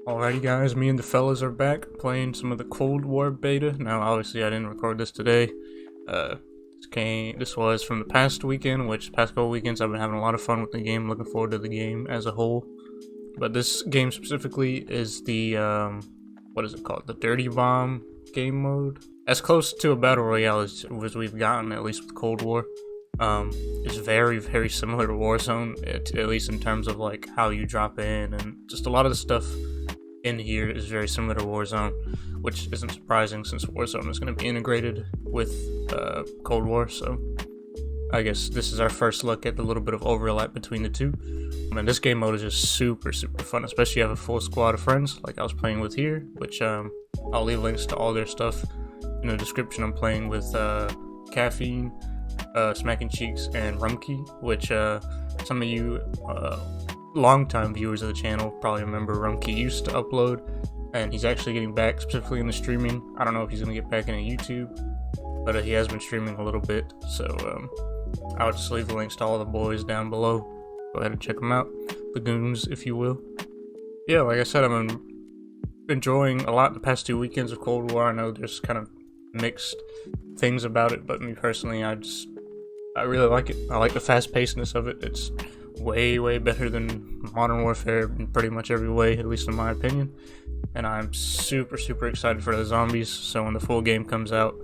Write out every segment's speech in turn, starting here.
Alrighty guys, me and the fellas are back playing some of the Cold War beta. Now obviously I didn't record this today. This was from the past weekend, which past couple weekends I've been having a lot of fun with the game, looking forward to the game as a whole. But this game specifically is the, what is it called? The Dirty Bomb game mode. As close to a battle royale as we've gotten, at least with Cold War. It's very, very similar to Warzone, at least in terms of like how you drop in, and just a lot of the stuff in here is very similar to Warzone, which isn't surprising since Warzone is going to be integrated with Cold War. So I guess this is our first look at the little bit of overlap between the two. And this game mode is just super fun, especially if you have a full squad of friends like I was playing with here, which I'll leave links to all their stuff in the description. I'm playing with Caffiene, Smacking Cheeks, and Rumqi, which some of you longtime viewers of the channel probably remember. Rumqi used to upload, and he's actually getting back specifically in the streaming. I don't know if he's going to get back into YouTube, but he has been streaming a little bit, so I'll just leave the links to all the boys down below. Go ahead and check them out, the goons, if you will. Yeah, like I said, I've been enjoying a lot the past 2 weekends of Cold War. I know there's kind of mixed things about it, but me personally, I really like it. I like the fast-pacedness of it. It's way better than Modern Warfare in pretty much every way, at least in my opinion. And I'm super excited for the zombies. So when the full game comes out,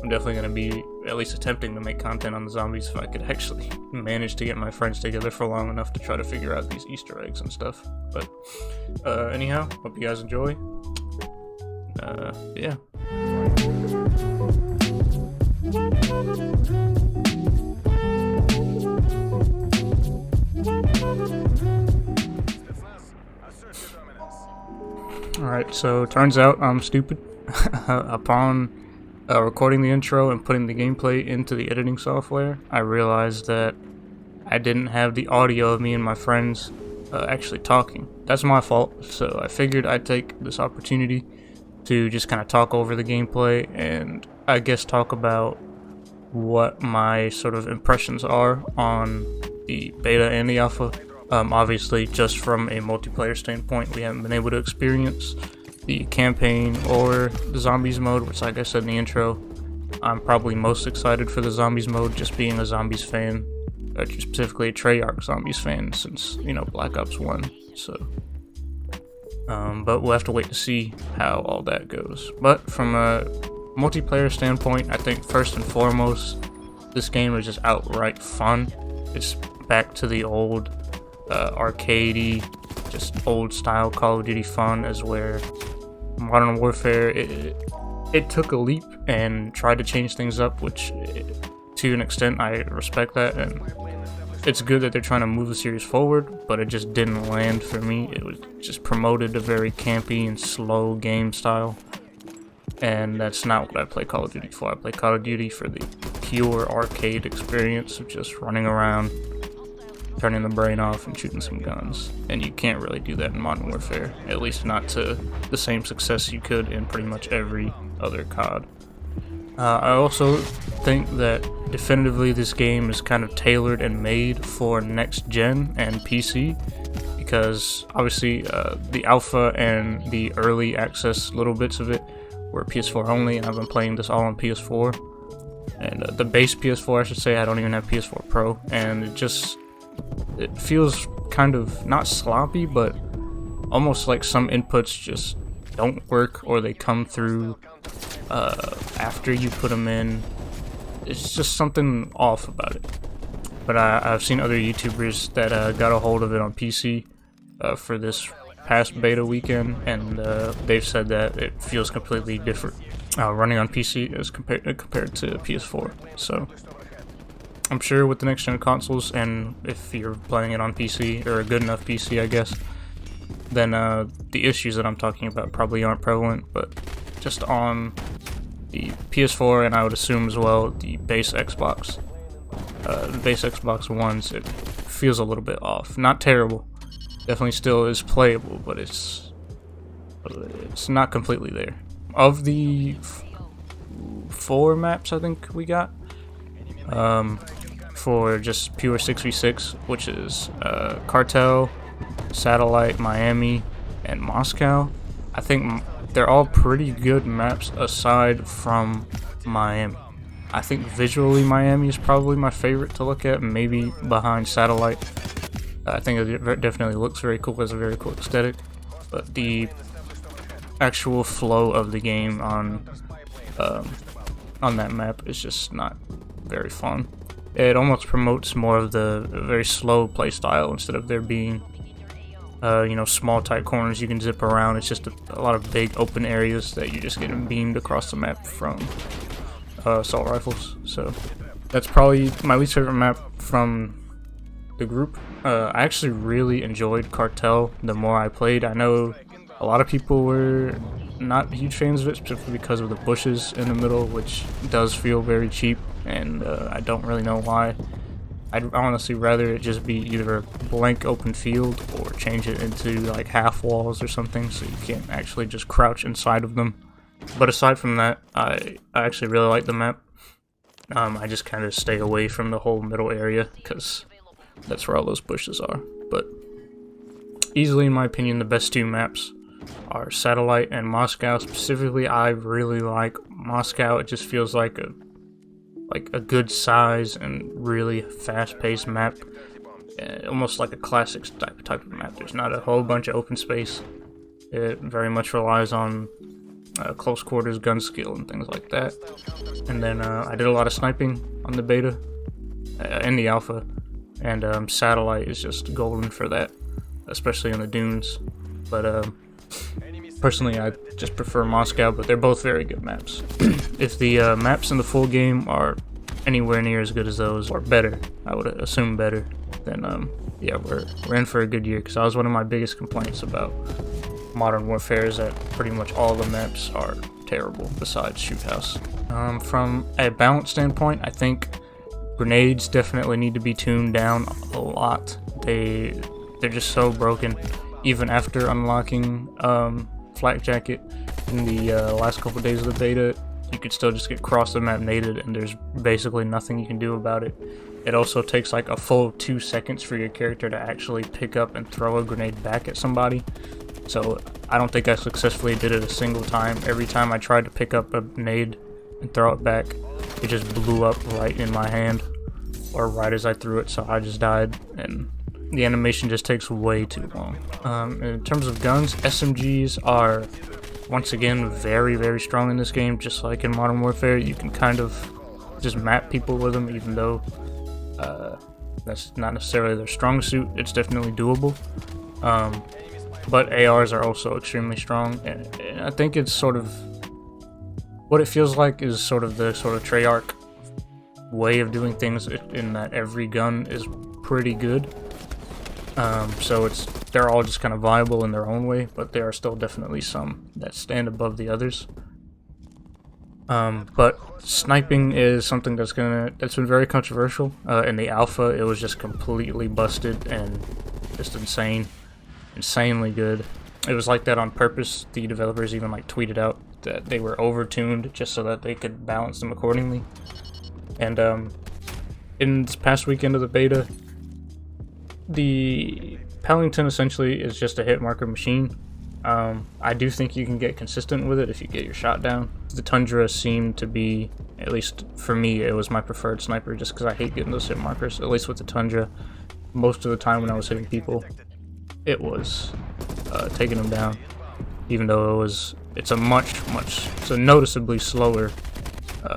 I'm definitely going to be at least attempting to make content on the zombies if I could actually manage to get my friends together for long enough to try to figure out these Easter eggs and stuff. But anyhow, hope you guys enjoy. Yeah. Alright, so turns out I'm stupid. Upon recording the intro and putting the gameplay into the editing software, I realized that I didn't have the audio of me and my friends actually talking. That's my fault, so I figured I'd take this opportunity to just kind of talk over the gameplay and I guess talk about what my sort of impressions are on the beta and the alpha. Obviously, just from a multiplayer standpoint, we haven't been able to experience the campaign or the zombies mode, which, like I said in the intro, I'm probably most excited for the zombies mode, just being a zombies fan, specifically a Treyarch zombies fan, since, you know, Black Ops 1, so. But we'll have to wait to see how all that goes. But from a multiplayer standpoint, I think first and foremost, this game is just outright fun. It's back to the old arcadey, just old style Call of Duty fun, as where Modern Warfare it took a leap and tried to change things up, which to an extent I respect that, and it's good that they're trying to move the series forward, but it just didn't land for me. It was just promoted a very campy and slow game style, and that's not what I play Call of Duty for. I play Call of Duty for the pure arcade experience of just running around, turning the brain off and shooting some guns, and you can't really do that in Modern Warfare, at least not to the same success you could in pretty much every other COD. I also think that definitively this game is kind of tailored and made for next gen and PC, because obviously the alpha and the early access little bits of it were PS4 only, and I've been playing this all on PS4, and the base PS4 I should say. I don't even have PS4 Pro, and it feels kind of not sloppy, but almost like some inputs just don't work, or they come through after you put them in. It's just something off about it. But I've seen other YouTubers that got a hold of it on PC for this past beta weekend, and they've said that it feels completely different running on PC as compared to PS4. So I'm sure with the next gen consoles, and if you're playing it on PC, or a good enough PC I guess, then the issues that I'm talking about probably aren't prevalent. But just on the PS4, and I would assume as well the base Xbox Ones, it feels a little bit off. Not terrible, definitely still is playable, but it's not completely there. Of the 4 maps I think we got, for just pure 6v6, which is Cartel, Satellite, Miami, and Moscow. I think they're all pretty good maps aside from Miami. I think visually Miami is probably my favorite to look at, maybe behind Satellite. I think it definitely looks very cool, has a very cool aesthetic, but the actual flow of the game on that map is just not very fun. It almost promotes more of the very slow play style instead of there being you know, small tight corners you can zip around. It's just a lot of big open areas that you're just getting beamed across the map from assault rifles. So that's probably my least favorite map from the group. I actually really enjoyed Cartel the more I played. I know a lot of people were not huge fans of it, specifically because of the bushes in the middle, which does feel very cheap, and I don't really know why. I'd honestly rather it just be either a blank open field or change it into like half walls or something so you can't actually just crouch inside of them. But aside from that, I actually really like the map. I just kind of stay away from the whole middle area because that's where all those bushes are. But easily, in my opinion, the best two maps are Satellite and Moscow. Specifically, I really like Moscow. It just feels like a good size and really fast-paced map, almost like a classic type of map. There's not a whole bunch of open space. It very much relies on close quarters gun skill and things like that. And then I did a lot of sniping on the beta and the alpha, and Satellite is just golden for that, especially in the dunes. But personally, I just prefer Moscow, but they're both very good maps. If the maps in the full game are anywhere near as good as those, or better, I would assume better, then yeah, we're in for a good year, because that was one of my biggest complaints about Modern Warfare, is that pretty much all the maps are terrible, besides Shoot House. From a balance standpoint, I think grenades definitely need to be tuned down a lot. They're just so broken. Even after unlocking Flak Jacket in the last couple days of the beta, you could still just get cross the map naded, and there's basically nothing you can do about it. It also takes like a full 2 seconds for your character to actually pick up and throw a grenade back at somebody. So I don't think I successfully did it a single time. Every time I tried to pick up a nade and throw it back, it just blew up right in my hand, or right as I threw it, so I just died, and the animation just takes way too long. In terms of guns, SMGs are, once again, very, very strong in this game. Just like in Modern Warfare, you can kind of just map people with them, even though that's not necessarily their strong suit. It's definitely doable. But ARs are also extremely strong, and I think it's sort of, what it feels like is sort of the Treyarch way of doing things, in that every gun is pretty good. So they're all just kind of viable in their own way, but there are still definitely some that stand above the others. But sniping is something that's been very controversial. In the alpha, it was just completely busted and just insanely good. It was like that on purpose. The developers even like tweeted out that they were over-tuned just so that they could balance them accordingly. And in this past weekend of the beta, the Pellington essentially is just a hit marker machine. I do think you can get consistent with it if you get your shot down. The Tundra seemed to be, at least for me, it was my preferred sniper, just because I hate getting those hit markers. At least with the Tundra, most of the time when I was hitting people, it was taking them down, even though it's a noticeably slower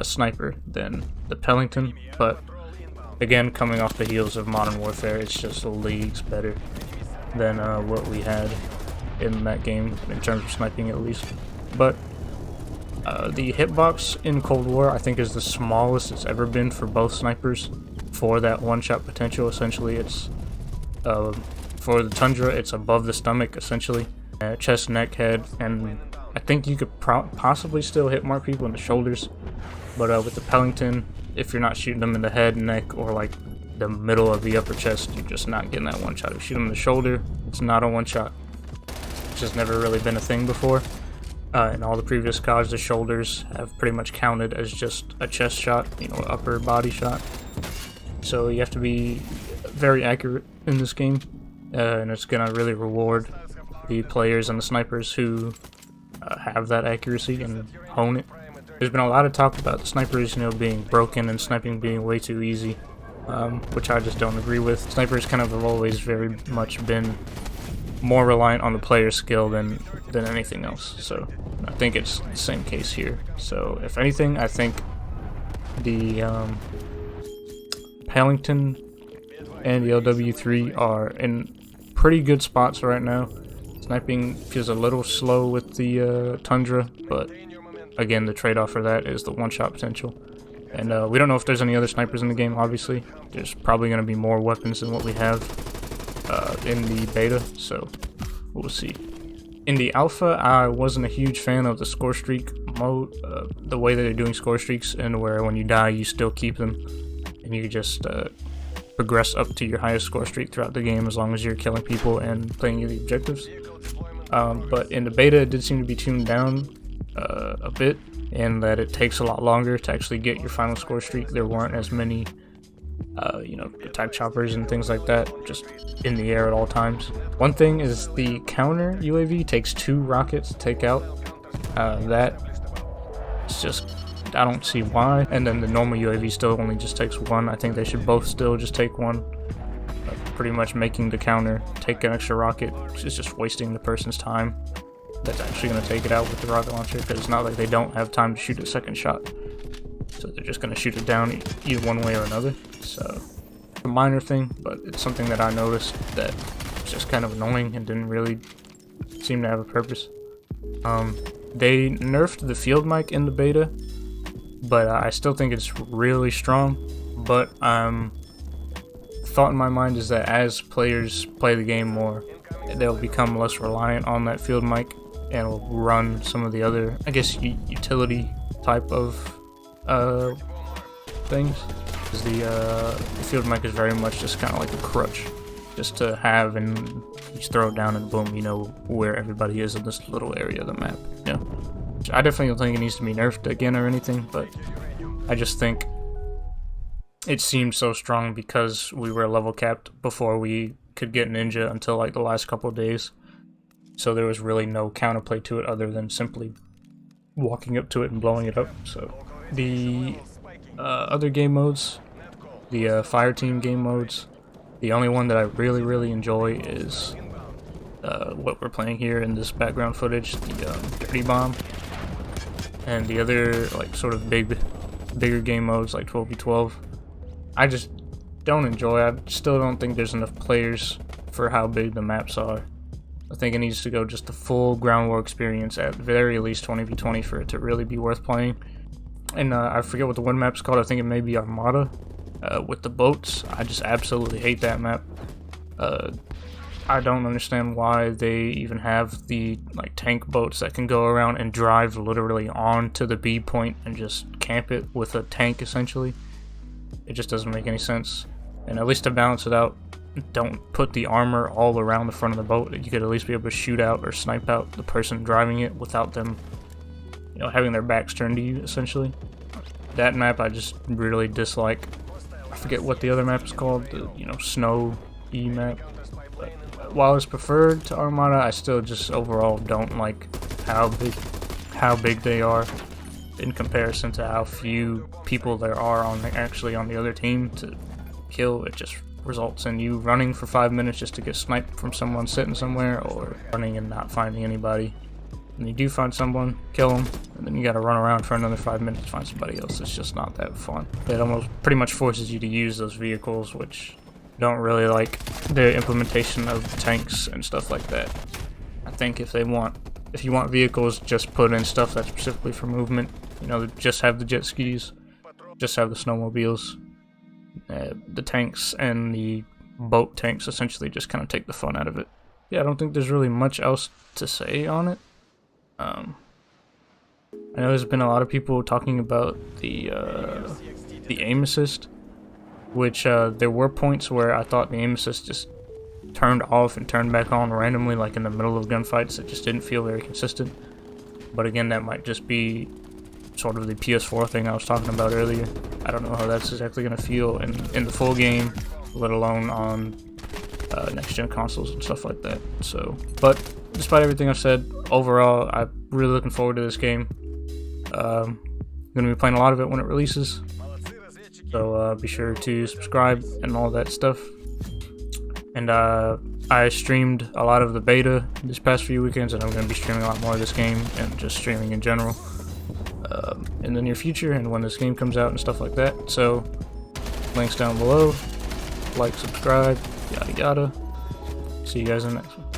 sniper than the Pellington. But again, coming off the heels of Modern Warfare, it's just leagues better than what we had in that game, in terms of sniping at least. But the hitbox in Cold War, I think, is the smallest it's ever been for both snipers, for that one-shot potential. Essentially, it's for the Tundra, it's above the stomach, essentially, chest, neck, head, and I think you could possibly still hit more people in the shoulders. But with the Pellington, if you're not shooting them in the head, neck, or like the middle of the upper chest, you're just not getting that one shot. If you shoot them in the shoulder, it's not a one shot. It's just never really been a thing before. In all the previous CODs, the shoulders have pretty much counted as just a chest shot, upper body shot. So you have to be very accurate in this game, and it's gonna really reward the players and the snipers who have that accuracy and hone it. There's been a lot of talk about the snipers, being broken and sniping being way too easy, which I just don't agree with. Snipers kind of have always very much been more reliant on the player's skill than anything else, so I think it's the same case here. So if anything, I think the Pellington and the LW3 are in pretty good spots right now. Sniping feels a little slow with the Tundra, but again, the trade-off for that is the one-shot potential. And we don't know if there's any other snipers in the game, obviously. There's probably going to be more weapons than what we have in the beta, so we'll see. In the alpha, I wasn't a huge fan of the score streak mode, the way that they're doing score streaks, and where when you die, you still keep them, and you just progress up to your highest score streak throughout the game as long as you're killing people and playing the objectives. But in the beta, it did seem to be tuned down a bit, and that it takes a lot longer to actually get your final score streak. There weren't as many attack choppers and things like that just in the air at all times. One thing is the counter UAV takes 2 rockets to take out. That it's just, I don't see why. And then the normal UAV still only just takes 1. I think they should both still just take 1. Pretty much making the counter take an extra rocket is just wasting the person's time that's actually going to take it out with the rocket launcher, because it's not like they don't have time to shoot a second shot. So they're just going to shoot it down either one way or another. So a minor thing, but it's something that I noticed that was just kind of annoying and didn't really seem to have a purpose. They nerfed the field mic in the beta, but I still think it's really strong. But thought in my mind is that as players play the game more, they'll become less reliant on that field mic and will run some of the other, I guess, utility type of things. Because the field mic is very much just kind of like a crutch, just to have, and you just throw it down and boom, you know where everybody is in this little area of the map. Which I definitely don't think it needs to be nerfed again or anything, but I just think it seemed so strong because we were level capped before we could get Ninja until like the last couple of days. So there was really no counterplay to it other than simply walking up to it and blowing it up. So the other game modes, the fire team game modes, the only one that I really enjoy is what we're playing here in this background footage, the Dirty Bomb. And the other like sort of bigger game modes like 12v12, I just don't enjoy. I still don't think there's enough players for how big the maps are. I think it needs to go just the full ground war experience, at very least 20v20, for it to really be worth playing. And I forget what the one map's called. I think it may be Armada with the boats. I just absolutely hate that map. I don't understand why they even have the like tank boats that can go around and drive literally onto the B point and just camp it with a tank essentially. It just doesn't make any sense. And at least to balance it out, don't put the armor all around the front of the boat. You could at least be able to shoot out or snipe out the person driving it without them, having their backs turned to you essentially. That map I just really dislike. I forget what the other map is called, the Snow E map. But while it's preferred to Armada, I still just overall don't like how big they are in comparison to how few people there are actually on the other team to kill. It just results in you running for 5 minutes just to get sniped from someone sitting somewhere, or running and not finding anybody. And you do find someone, kill them, and then you gotta run around for another 5 minutes to find somebody else. It's just not that fun. It almost pretty much forces you to use those vehicles, which don't really like the implementation of tanks and stuff like that. I think if you want vehicles, just put in stuff that's specifically for movement. Just have the jet skis, just have the snowmobiles. The tanks and the boat tanks essentially just kind of take the fun out of it. Yeah, I don't think there's really much else to say on it. I know there's been a lot of people talking about the aim assist, which there were points where I thought the aim assist just turned off and turned back on randomly, like in the middle of gunfights. It just didn't feel very consistent. But again, that might just be sort of the PS4 thing I was talking about earlier. I don't know how that's exactly going to feel in the full game, let alone on next gen consoles and stuff like that. So, but despite everything I've said, overall, I'm really looking forward to this game. I'm going to be playing a lot of it when it releases. So be sure to subscribe and all that stuff. And I streamed a lot of the beta this past few weekends, and I'm going to be streaming a lot more of this game and just streaming in general in the near future and when this game comes out and stuff like that. So links down below. Like, subscribe, yada yada. See you guys in the next one.